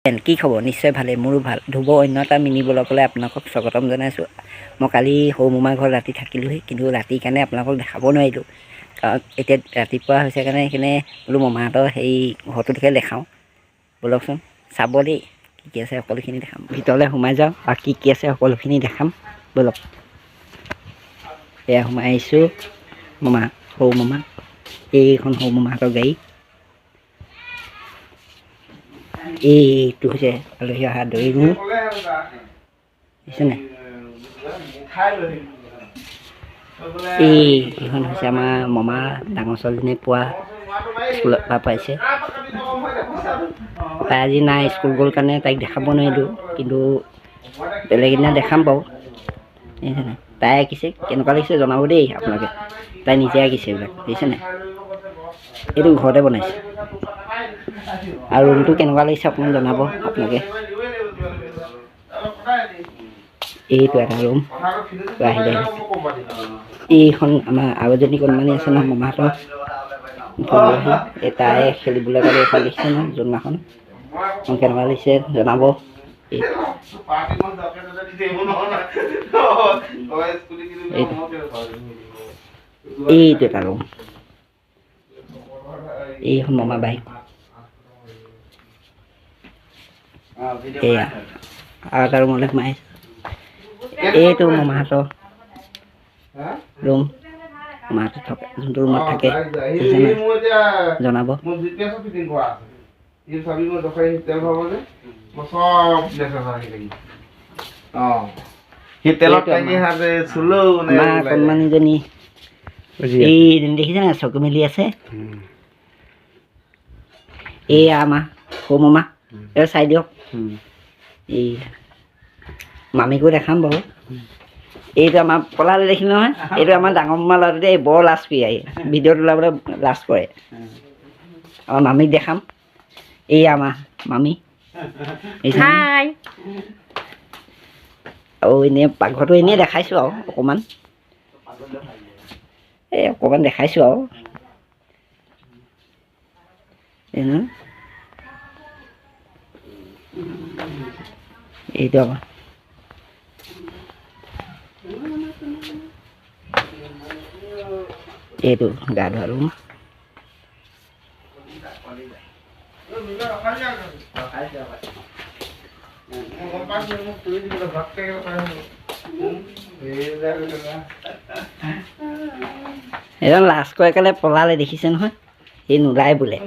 কি খবৰ? নিশ্চয় ভালেই, মোৰো ভাল। ধ্ৰুৱ অন্য এটা মিনি ব্লগলৈ আপোনালোকক স্বাগতম জনাইছোঁ। মই কালি সৰু মোমাৰ ঘৰত ৰাতি থাকিলোঁহি, কিন্তু ৰাতিৰ কাৰণে আপোনালোকক দেখাব নোৱাৰিলোঁ। কাৰণ এতিয়া ৰাতিপুৱা হৈছে কাৰণে সেইকাৰণে বোলো মামাহঁতৰ সেই ঘৰটোকে দেখাওঁ। ব'লকচোন চাব দেই, কি কি আছে সকলোখিনি দেখাম। ভিতৰলৈ সোমাই যাওঁ আৰু কি কি আছে সকলোখিনি দেখাম, ব'লক। এয়া সোমাই আহিছোঁ মামা, সৰু মামা। এইখন সৰু মামাহঁতৰ গাড়ী। এইটো হৈছে আলহী অহা দৈ ৰুম, বুজিছেনে? এইখন হৈছে আমাৰ মামা ডাঙৰ ছোৱালীজনীয়ে পোৱা স্কুলৰ পৰা পাইছে। তাই আজি নাই, স্কুল গ'ল কাৰণে তাইক দেখাব নোৱাৰিলোঁ, কিন্তু বেলেগ এদিনা দেখাম বাৰু। বুজিছেনে? তাই আঁকিছে, কেনেকুৱা লাগিছে জনাব দেই আপোনালোকে। তাই নিজে আঁকিছে এইবিলাক, বুজিছেনে? এইটো ঘৰতে বনাইছে। আৰু ৰুমটো কেনেকুৱা লাগিছে আপোনাক জনাব আপোনালোকে। এইটো এটা ৰুম, আহিলে এইখন আমাৰ আৰু এজনী কণমানি আছে নহয় মামাহঁতৰ, এই তাই খেলিবলৈ কাৰণে এইখন দেখিছে নহয় জোলনাখন, কেনেকুৱা লাগিছে জনাব। এইটো এটা ৰুম, এইখন মামা বাইক। এয়া আৰু এটা ৰুমলৈ সোমাই আহিছোঁ। এইটো মামাহঁতৰ ৰুম, মামাহঁতে থকা যোনটো ৰুমত থাকে জনাব। কণমানিজনী এইজনী দেখিছে নাই চকু মেলি আছে। এইয়া আমাৰ সৰু মামা, এই চাই দিয়ক। এই মামীকো দেখাম বাৰু। এইটো আমাৰ পলালে দেখিলে নহয়, এইটো আমাৰ ডাঙৰ মামা ল'ৰাটো দেই, বৰ লাজ কৰি আহি ভিডিঅ'ত ওলাবলৈ লাজ কৰে। আমাৰ মামীক দেখাম। এই আমাৰ মামী, হাই। আৰু এনেই পাকঘৰটো এনেই দেখাইছোঁ আৰু অকণমান, এই অকণমান দেখাইছোঁ আৰু এইটো আমাৰ এইটো গা ধোৱা ৰুম। এজন লাজ কৰে কাৰণে পলালে দেখিছে নহয়, সি নোলায় বোলে।